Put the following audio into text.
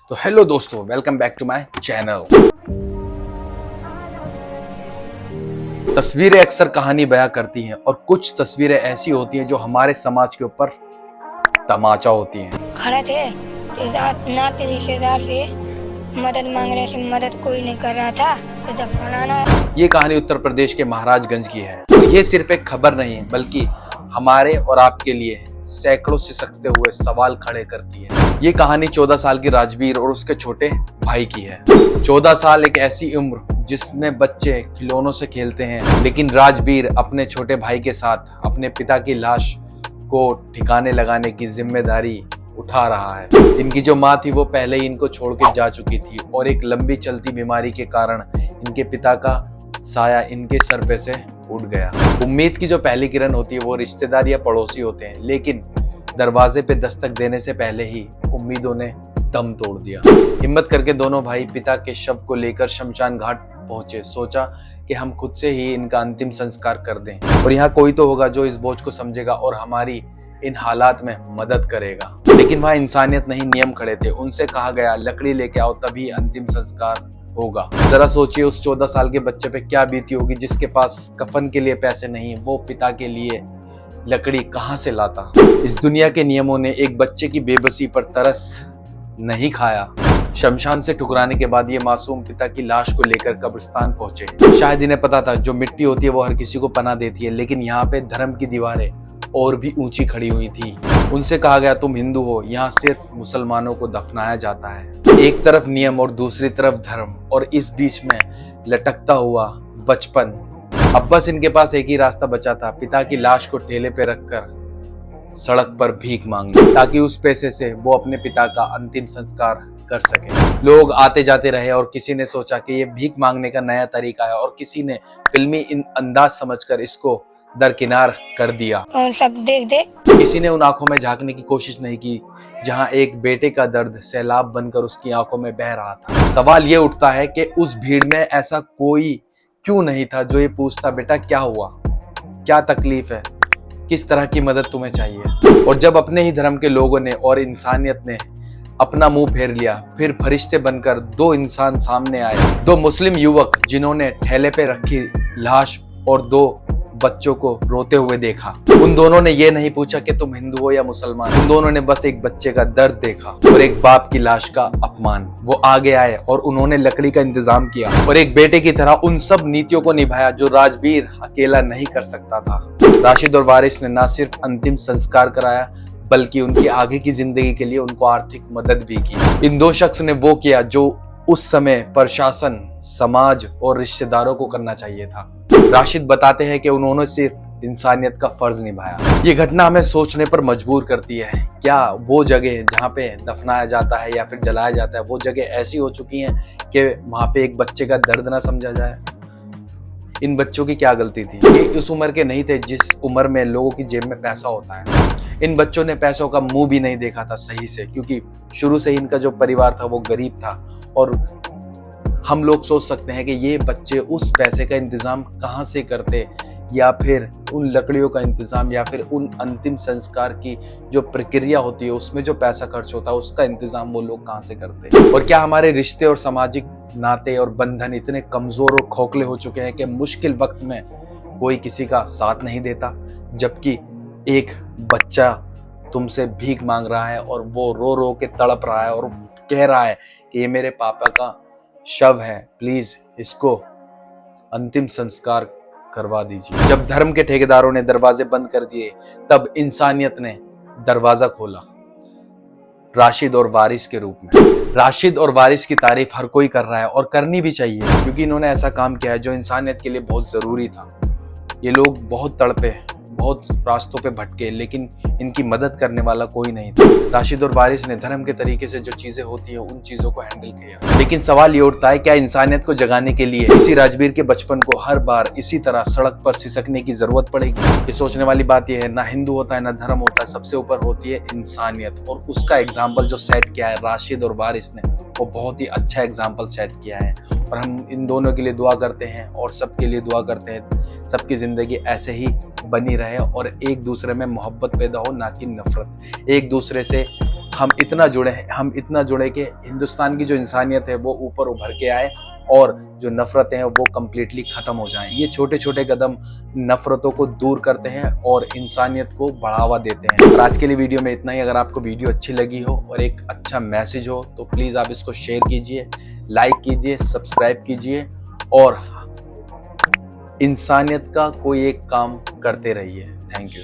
तो हेलो दोस्तों, welcome back to my channel. तस्वीरें अक्सर कहानी बयां करती हैं और कुछ तस्वीरें ऐसी होती हैं जो हमारे समाज के ऊपर तमाचा होती हैं। खड़े थे नाते रिश्तेदार से मदद मांग रहे थे, मदद कोई नहीं कर रहा था तो दफनाना। ये कहानी उत्तर प्रदेश के महाराजगंज की है और ये सिर्फ एक खबर नहीं है बल्कि हमारे और आपके लिए सैकड़ों सिसकते हुए सवाल खड़े करती है। ये कहानी 14 साल की राजवीर और उसके छोटे भाई की है। 14 साल एक ऐसी उम्र जिसमें बच्चे खिलौनों से खेलते हैं, लेकिन राजवीर अपने छोटे भाई के साथ अपने पिता की लाश को ठिकाने लगाने की जिम्मेदारी उठा रहा है। इनकी जो माँ थी वो पहले ही इनको छोड़ के जा चुकी थी और एक लंबी चलती बीमारी के कारण इनके पिता का साया इनके सर पे से उठ गया। उम्मीद की जो पहली किरण होती है वो रिश्तेदार या पड़ोसी होते हैं, लेकिन दरवाजे पे दस्तक देने से पहले ही उम्मीदों ने दम तोड़ दिया। हिम्मत करके दोनों भाई पिता के शव को लेकर शमशान घाट पहुंचे। सोचा कि हम खुद से ही इनका अंतिम संस्कार कर दें और यहाँ कोई तो होगा जो इस बोझ को समझेगा और हमारी इन हालात में मदद करेगा। लेकिन वहाँ इंसानियत नहीं, नियम खड़े थे। उनसे कहा गया लकड़ी लेके आओ तभी अंतिम संस्कार होगा। जरा सोचिए उस 14 साल के बच्चे पे क्या बीती होगी जिसके पास कफन के लिए पैसे नहीं, वो पिता के लिए लकड़ी कहाँ से लाता। इस दुनिया के नियमों ने एक बच्चे की बेबसी पर तरस नहीं खाया। शमशान से ठुकराने के बाद ये मासूम पिता की लाश को लेकर कब्रिस्तान पहुंचे। शायद इन्हें पता था जो मिट्टी होती है वो हर किसी को पनाह देती है, लेकिन यहाँ पे धर्म की दीवारें और भी ऊंची खड़ी हुई थी। उनसे कहा गया तुम हिंदू हो, यहाँ सिर्फ मुसलमानों को दफनाया जाता है। एक तरफ नियम और दूसरी तरफ धर्म, और इस बीच में लटकता हुआ बचपन। अब बस इनके पास एक ही रास्ता बचा था, पिता की लाश को ठेले पे रखकर सड़क पर भीख मांगनी, ताकि उस पैसे से वो अपने पिता का अंतिम संस्कार कर सके। लोग आते जाते रहे और किसी ने सोचा कि ये भीख मांगने का नया तरीका है और किसी ने फिल्मी अंदाज समझकर इसको दरकिनार कर दिया। और सब देख दे। किसी ने उन आंखों में झांकने की कोशिश नहीं की जहां एक बेटे का दर्द सैलाब बनकर उसकी आंखों में बह रहा था। सवाल ये उठता है कि उस भीड़ में ऐसा कोई क्यों नहीं था जो ये पूछता बेटा क्या हुआ, क्या तकलीफ है, किस तरह की मदद तुम्हें चाहिए। और जब अपने ही धर्म के लोगों ने और इंसानियत ने अपना मुंह फेर लिया, फिर फरिश्ते बनकर दो इंसान सामने आए। दो मुस्लिम युवक जिन्होंने ठेले पे रखी लाश और दो बच्चों को रोते हुए देखा। उन दोनों ने ये नहीं पूछा कि तुम हिंदू हो या मुसलमान। उन दोनों ने बस एक बच्चे का दर्द देखा और एक बाप की लाश का अपमान। वो आगे आए और उन्होंने लकड़ी का इंतजाम किया और एक बेटे की तरह उन सब नीतियों को निभाया जो राजवीर अकेला नहीं कर सकता था। राशिद और वारिस ने न सिर्फ अंतिम संस्कार कराया बल्कि उनकी आगे की जिंदगी के लिए उनको आर्थिक मदद भी की। इन दो शख्स ने वो किया जो उस समय प्रशासन, समाज और रिश्तेदारों को करना चाहिए था। राशिद बताते हैं कि उन्होंने सिर्फ इंसानियत का फर्ज निभाया। ये घटना हमें सोचने पर मजबूर करती है। क्या वो जगह जहाँ पे दफनाया जाता है या फिर जलाया जाता है वो जगह ऐसी हो चुकी हैं कि वहां पे एक बच्चे का दर्द ना समझा जाए। इन बच्चों की क्या गलती थी? ये उस उम्र के नहीं थे जिस उम्र में लोगों की जेब में पैसा होता है। इन बच्चों ने पैसों का मुंह भी नहीं देखा था सही से, क्योंकि शुरू से ही इनका जो परिवार था वो गरीब था। और हम लोग सोच सकते हैं कि ये बच्चे उस पैसे का इंतजाम कहाँ से करते, या फिर उन लकड़ियों का इंतजाम, या फिर उन अंतिम संस्कार की जो प्रक्रिया होती है उसमें जो पैसा खर्च होता है उसका इंतजाम वो लोग कहाँ से करते। और क्या हमारे रिश्ते और सामाजिक नाते और बंधन इतने कमजोर और खोखले हो चुके हैं कि मुश्किल वक्त में कोई किसी का साथ नहीं देता, जबकि एक बच्चा तुमसे भीख मांग रहा है और वो रो रो के तड़प रहा है और कह रहा है कि ये मेरे पापा का शव है, प्लीज इसको अंतिम संस्कार करवा दीजिए। जब धर्म के ठेकेदारों ने दरवाजे बंद कर दिए तब इंसानियत ने दरवाजा खोला, राशिद और वारिस के रूप में। राशिद और वारिस की तारीफ हर कोई कर रहा है और करनी भी चाहिए, क्योंकि इन्होंने ऐसा काम किया है जो इंसानियत के लिए बहुत जरूरी था। ये लोग बहुत तड़पे, बहुत रास्तों पे भटके, लेकिन इनकी मदद करने वाला कोई नहीं था। राशिद और वारिस ने धर्म के तरीके से जो चीजें होती है उन चीजों को हैंडल किया। लेकिन सवाल ये उठता है क्या इंसानियत को जगाने के लिए इसी राजवीर के बचपन को हर बार इसी तरह सड़क पर सिसकने की जरूरत पड़ेगी? ये सोचने वाली बात यह है, ना हिंदू होता है ना धर्म होता है, सबसे ऊपर होती है इंसानियत। और उसका एग्जाम्पल जो सेट किया है राशिद और वारिस ने, वो बहुत ही अच्छा एग्जाम्पल सेट किया है। और हम इन दोनों के लिए दुआ करते हैं और सबके लिए दुआ करते हैं सबकी जिंदगी ऐसे ही बनी रहे और एक दूसरे में मोहब्बत पैदा हो, ना कि नफरत। एक दूसरे से हम इतना जुड़े कि हिंदुस्तान की जो इंसानियत है वो ऊपर उभर के आए और जो नफरतें हैं वो कम्प्लीटली खत्म हो जाएं। ये छोटे छोटे कदम नफरतों को दूर करते हैं और इंसानियत को बढ़ावा देते हैं। और आज के लिए वीडियो में इतना ही। अगर आपको वीडियो अच्छी लगी हो और एक अच्छा मैसेज हो तो प्लीज आप इसको शेयर कीजिए, लाइक कीजिए, सब्सक्राइब कीजिए और इंसानियत का कोई एक काम करते रहिए। Thank you.